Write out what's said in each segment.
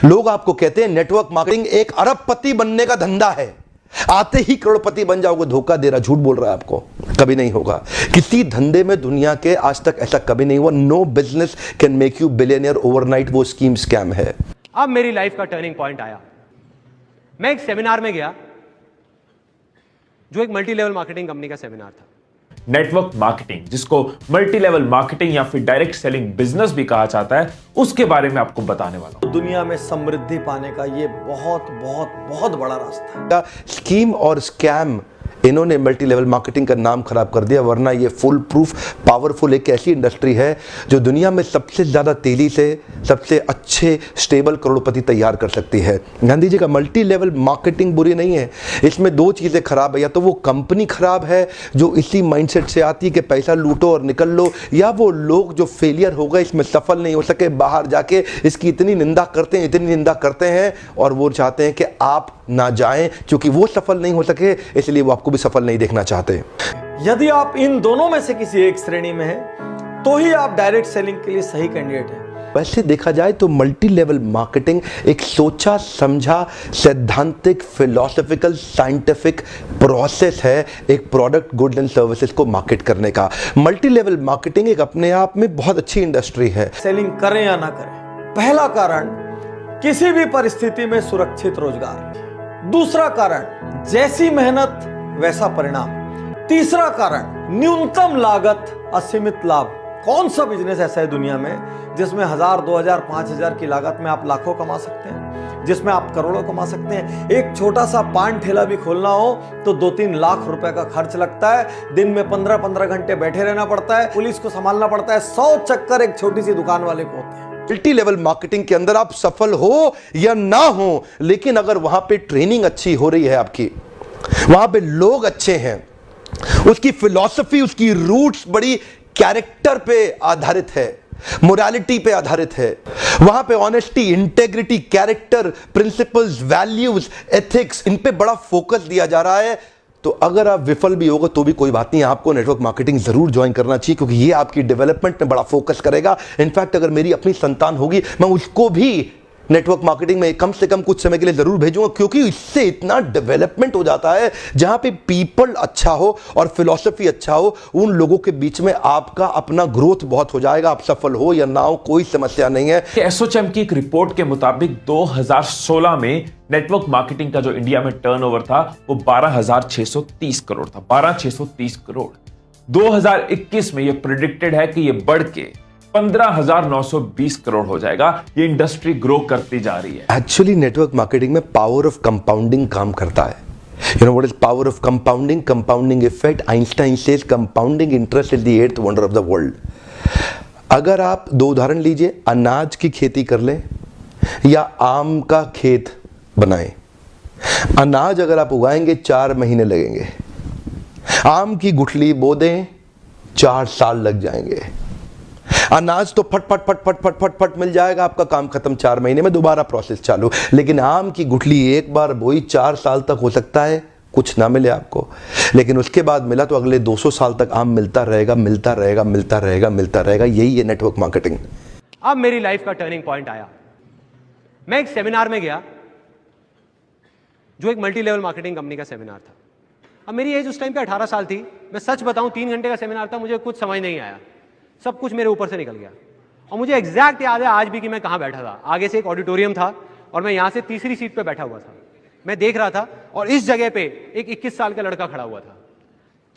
लोग आपको कहते हैं नेटवर्क मार्केटिंग एक अरबपति बनने का धंधा है, आते ही करोड़पति बन जाओगे। धोखा दे रहा, झूठ बोल रहा है आपको, कभी नहीं होगा। किसी धंधे में दुनिया के आज तक ऐसा कभी नहीं हुआ। No business can make you billionaire overnight. वो स्कीम स्कैम है। अब मेरी लाइफ का टर्निंग पॉइंट आया। मैं एक सेमिनार में गया जो एक मल्टी लेवल मार्केटिंग कंपनी का सेमिनार था। नेटवर्क मार्केटिंग, जिसको मल्टी लेवल मार्केटिंग या फिर डायरेक्ट सेलिंग बिजनेस भी कहा जाता है, उसके बारे में आपको बताने वाला हूं। दुनिया में समृद्धि पाने का ये बहुत बहुत बहुत बड़ा रास्ता है। स्कीम और स्कैम, इन्होंने मल्टी लेवल मार्केटिंग का नाम खराब कर दिया, वरना ये फुल प्रूफ पावरफुल एक ऐसी इंडस्ट्री है जो दुनिया में सबसे ज़्यादा तेजी से सबसे अच्छे स्टेबल करोड़पति तैयार कर सकती है। गांधी जी का मल्टी लेवल मार्केटिंग बुरी नहीं है, इसमें दो चीज़ें खराब है। या तो वो कंपनी खराब है जो इसी माइंडसेट से आती है कि पैसा लूटो और निकल लो, या वो लोग जो फेलियर हो गए, इसमें सफल नहीं हो सके, बाहर जाके इसकी इतनी निंदा करते हैं, इतनी निंदा करते हैं, और वो चाहते हैं कि आप ना जाएं, क्योंकि वो सफल नहीं हो सके इसलिए वो आपको भी सफल नहीं देखना चाहते। यदि आप इन दोनों में से किसी एक श्रेणी में हैं, तो ही आप डायरेक्ट सेलिंग के लिए सही कैंडिडेट हैं। वैसे देखा जाए तो मल्टी लेवल मार्केटिंग एक सोचा समझा सैद्धांतिक फिलोसॉफिकल साइंटिफिक प्रोसेस है एक प्रोडक्ट गुड एंड सर्विसेज को मार्केट करने का। मल्टी लेवल मार्केटिंग एक अपने आप में बहुत अच्छी इंडस्ट्री है। सेलिंग करें या ना करें, पहला कारण किसी भी परिस्थिति में सुरक्षित रोजगार। दूसरा कारण जैसी मेहनत वैसा परिणाम। तीसरा कारण न्यूनतम लागत असीमित लाभ। कौन सा बिजनेस ऐसा है दुनिया में जिसमें 1000, 2000, 5000 की लागत में आप लाखों कमा सकते हैं, जिसमें आप करोड़ों कमा सकते हैं। एक छोटा सा पान ठेला भी खोलना हो तो 2-3 लाख रुपए का खर्च लगता है। दिन में 15-15 घंटे बैठे रहना पड़ता है, पुलिस को संभालना पड़ता है, 100 चक्कर एक छोटी सी दुकान वाले को होते हैं। मल्टी लेवल मार्केटिंग के अंदर आप सफल हो या ना हो, लेकिन अगर वहां पे ट्रेनिंग अच्छी हो रही है, आपकी वहां पे लोग अच्छे हैं, उसकी फिलॉसफी, उसकी रूट्स बड़ी कैरेक्टर पे आधारित है, मोरालिटी पे आधारित है, वहां पे honesty, integrity, character, principles, values, ethics, इन पे बड़ा फोकस दिया जा रहा है, तो अगर आप विफल भी होगा तो भी कोई बात नहीं, आपको नेटवर्क मार्केटिंग जरूर ज्वाइन करना चाहिए, क्योंकि ये आपकी डेवलपमेंट में बड़ा फोकस करेगा। इनफैक्ट अगर मेरी अपनी संतान होगी, मैं उसको भी नेटवर्क मार्केटिंग में कम से कम कुछ समय के लिए जरूर भेजूंगा, क्योंकि इससे इतना डेवलपमेंट हो जाता है। जहां पे पीपल अच्छा हो और फिलॉसफी अच्छा हो, उन लोगों के बीच में आपका अपना ग्रोथ बहुत हो जाएगा। आप सफल हो या ना हो, कोई समस्या नहीं है। एसोचैम की एक रिपोर्ट के मुताबिक 2016 में नेटवर्क मार्केटिंग का जो इंडिया में टर्नओवर था वो 12,630 करोड़ था। 12,630 करोड़। 2021 में यह प्रेडिक्टेड है कि यह बढ़ के 15,920 करोड़ हो जाएगा। ये इंडस्ट्री ग्रो करती जा रही है। एक्चुअली नेटवर्क मार्केटिंग में पावर ऑफ कंपाउंडिंग काम करता है। You know what is power of compounding? Compounding effect. Einstein says compounding interest is the 8th wonder of the world. अगर आप दो उदाहरण लीजिए, अनाज की खेती कर लें या आम का खेत बनाएं। अनाज अगर आप उगाएंगे 4 महीने लगेंगे, आम की गुठली बो दें 4 साल लग जाएंगे। अनाज तो फट फट फट फट फट फट फट मिल जाएगा, आपका काम खत्म, 4 महीने में दोबारा प्रोसेस चालू। लेकिन आम की गुठली एक बार बोई 4 साल तक हो सकता है कुछ ना मिले आपको, लेकिन उसके बाद मिला तो अगले 200 साल तक आम मिलता रहेगा, मिलता रहेगा, मिलता रहेगा, मिलता रहेगा। यही है नेटवर्क मार्केटिंग। अब मेरी लाइफ का टर्निंग पॉइंट आया। मैं एक सेमिनार में गया जो एक मल्टी लेवल मार्केटिंग कंपनी का सेमिनार था। अब मेरी एज उस टाइम पे 18 साल थी। मैं सच बताऊं, 3 घंटे का सेमिनार था, मुझे कुछ समझ नहीं आया, सब कुछ मेरे ऊपर से निकल गया। और मुझे एग्जैक्ट याद है आज भी कि मैं कहां बैठा था। आगे से एक ऑडिटोरियम था और मैं यहां से तीसरी सीट पे बैठा हुआ था। मैं देख रहा था और इस जगह पे एक 21 साल का लड़का खड़ा हुआ था।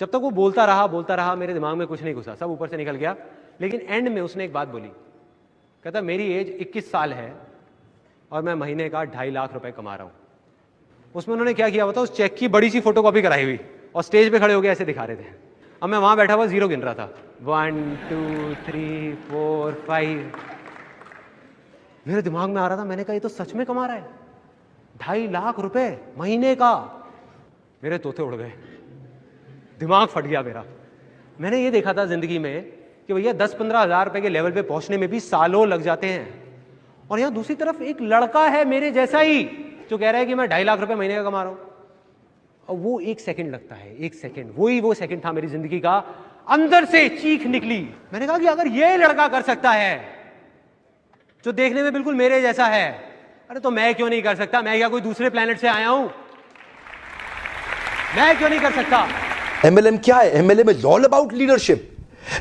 जब तक वो बोलता रहा, मेरे दिमाग में कुछ नहीं घुसा, सब ऊपर से निकल गया। लेकिन एंड में उसने एक बात बोली, कहता मेरी एज 21 साल है और मैं महीने का 2.5 लाख रुपए कमा रहा हूं। उसमें उन्होंने क्या किया होता, उस चेक की बड़ी सी फोटोकॉपी कराई हुई और स्टेज पे खड़े हो गए ऐसे दिखा रहे थे। अब मैं वहां बैठा हुआ जीरो गिन रहा था, 1 2 3 4 5। मेरे दिमाग में आ रहा था, मैंने कहा ये तो सच में कमा रहा है 2.5 लाख रुपए महीने का। मेरे तोते उड़ गए, दिमाग फट गया मेरा। मैंने ये देखा था जिंदगी में कि भैया 10-15 हज़ार रुपए के लेवल पे पहुंचने में भी सालों लग जाते हैं, और यहां दूसरी तरफ एक लड़का है मेरे जैसा ही जो कह रहा है कि मैं 2.5 लाख रुपए महीने का कमा रहा हूं। और वो 1 सेकंड लगता है, 1 सेकंड, वो सेकंड था मेरी जिंदगी का। अंदर से चीख निकली। मैंने कहा कि अगर ये लड़का कर सकता है जो देखने में बिल्कुल मेरे जैसा है अरे तो मैं क्यों नहीं कर सकता? मैं क्या कोई दूसरे प्लेनेट से आया हूं? मैं क्यों नहीं कर सकता? MLM क्या है? MLM is all about leadership.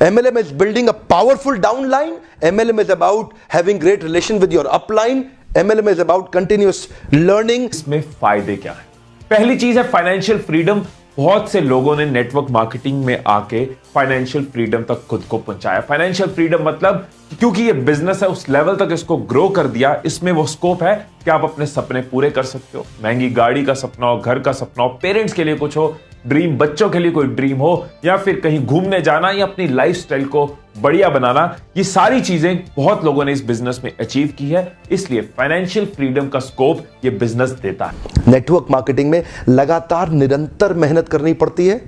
MLM is building a powerful downline. MLM is about having great relation with your upline. MLM is about continuous learning. इसमें फायदे क्या है? पहली चीज है फाइनेंशियल फ्रीडम। बहुत से लोगों ने नेटवर्क मार्केटिंग में आके फाइनेंशियल फ्रीडम तक खुद को पहुंचाया। फाइनेंशियल फ्रीडम मतलब क्योंकि ये बिजनेस है, उस लेवल तक इसको ग्रो कर दिया। इसमें वो स्कोप है कि आप अपने सपने पूरे कर सकते हो। महंगी गाड़ी का सपना हो, घर का सपना हो, पेरेंट्स के लिए कुछ हो, ड्रीम, बच्चों के लिए कोई ड्रीम हो, या फिर कहीं घूमने जाना या अपनी लाइफस्टाइल को बढ़िया बनाना, ये सारी चीजें बहुत लोगों ने इस बिजनेस में अचीव की है। इसलिए फाइनेंशियल फ्रीडम का स्कोप ये बिजनेस देता है। नेटवर्क मार्केटिंग में लगातार निरंतर मेहनत करनी पड़ती है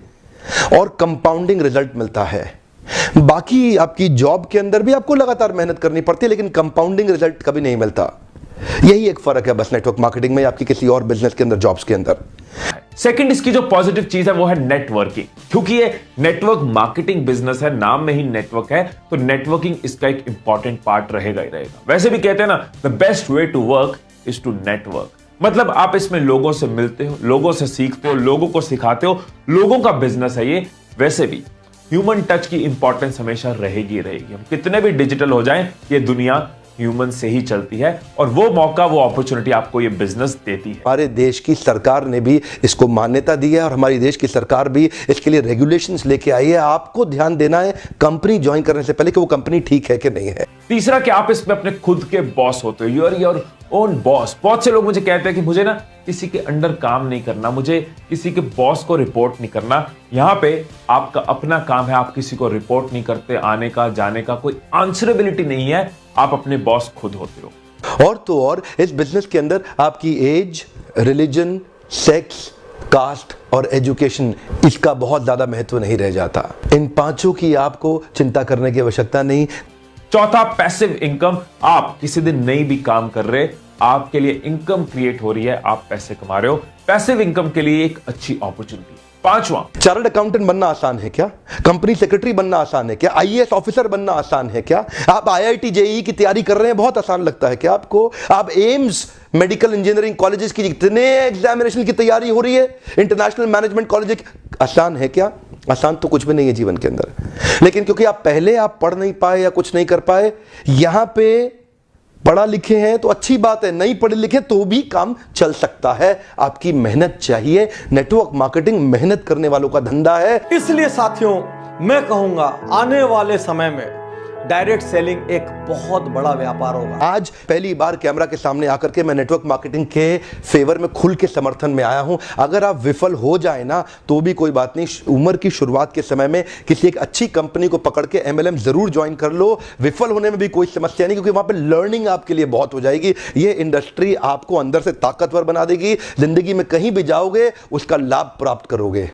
और कंपाउंडिंग रिजल्ट मिलता है। बाकी आपकी जॉब के अंदर भी आपको लगातार मेहनत करनी पड़ती है, लेकिन कंपाउंडिंग रिजल्ट कभी नहीं मिलता। यही एक फर्क है बस नेटवर्क मार्केटिंग में आपकी किसी और बिजनेस के अंदर, जॉब्स के अंदर। सेकंड, इसकी जो पॉजिटिव चीज है वो है नेटवर्किंग। क्योंकि ये नेटवर्क मार्केटिंग बिजनेस है, नाम में ही नेटवर्क है, तो नेटवर्किंग इसका एक इंपॉर्टेंट पार्ट रहेगा ही रहेगा। वैसे भी कहते हैं ना, the best way to work is to network. मतलब आप इसमें लोगों से मिलते हो, लोगों से सीखते हो, लोगों को सिखाते हो, लोगों का बिजनेस है ये। वैसे भी ह्यूमन टच की इंपॉर्टेंस हमेशा रहेगी रहेगी। हम कितने भी डिजिटल हो जाएं, ये दुनिया ह्यूमन से ही चलती है, और वो मौका, वो अपॉर्चुनिटी आपको ये बिजनेस देती है। हमारे देश की सरकार ने भी इसको मान्यता दी है और हमारी देश की सरकार भी इसके लिए रेगुलेशंस लेके आई है। आपको ध्यान देना है कंपनी ज्वाइन करने से पहले कि वो कंपनी ठीक है कि नहीं है। तीसरा कि आप इसमें अपने खुद के बॉस होते हो, you are your own boss. बहुत से लोग मुझे कहते हैं कि मुझे ना किसी के अंडर काम नहीं करना, मुझे किसी के बॉस को रिपोर्ट नहीं करना। यहां पे आपका अपना काम है, आप किसी को रिपोर्ट नहीं करते, आने का जाने का कोई आंसरेबिलिटी नहीं है, आप अपने बॉस खुद होते हो। और तो और इस बिजनेस के अंदर आपकी एज, रिलीजन, सेक्स, कास्ट और एजुकेशन, इसका बहुत ज्यादा महत्व नहीं रह जाता। इन पांचों की आपको चिंता करने की आवश्यकता नहीं। चौथा, पैसिव इनकम। आप किसी दिन नहीं भी काम कर रहे, आपके लिए इनकम क्रिएट हो रही है, आप पैसे कमा रहे हो, पैसिव इनकम के लिए एक अच्छी अपॉर्चुनिटी। पांचवा, चार्टर्ड अकाउंटेंट बनना आसान है क्या? कंपनी सेक्रेटरी बनना आसान है क्या? IAS ऑफिसर बनना आसान है क्या? आप IIT JEE की तैयारी कर रहे हैं, बहुत आसान लगता है क्या आपको? आप एम्स मेडिकल इंजीनियरिंग कॉलेजेस की जितने एग्जामिनेशन की तैयारी हो रही है, इंटरनेशनल मैनेजमेंट कॉलेज, आसान है क्या? आसान तो कुछ भी नहीं है जीवन के अंदर। लेकिन क्योंकि आप पहले आप पढ़ नहीं पाए या कुछ नहीं कर पाए, यहां पे पढ़ा लिखे हैं तो अच्छी बात है, नहीं पढ़े लिखे तो भी काम चल सकता है। आपकी मेहनत चाहिए। नेटवर्क मार्केटिंग मेहनत करने वालों का धंधा है। इसलिए साथियों, मैं कहूंगा आने वाले समय में डायरेक्ट सेलिंग एक बहुत बड़ा व्यापार होगा। आज पहली बार कैमरा के सामने आकर के मैं नेटवर्क मार्केटिंग के फेवर में खुल के समर्थन में आया हूं। अगर आप विफल हो जाए ना तो भी कोई बात नहीं, उम्र की शुरुआत के समय में किसी एक अच्छी कंपनी को पकड़ के MLM जरूर ज्वाइन कर लो। विफल होने में भी कोई समस्या नहीं, क्योंकि वहां पे लर्निंग आपके लिए बहुत हो जाएगी। ये इंडस्ट्री आपको अंदर से ताकतवर बना देगी। जिंदगी में कहीं भी जाओगे उसका लाभ प्राप्त करोगे।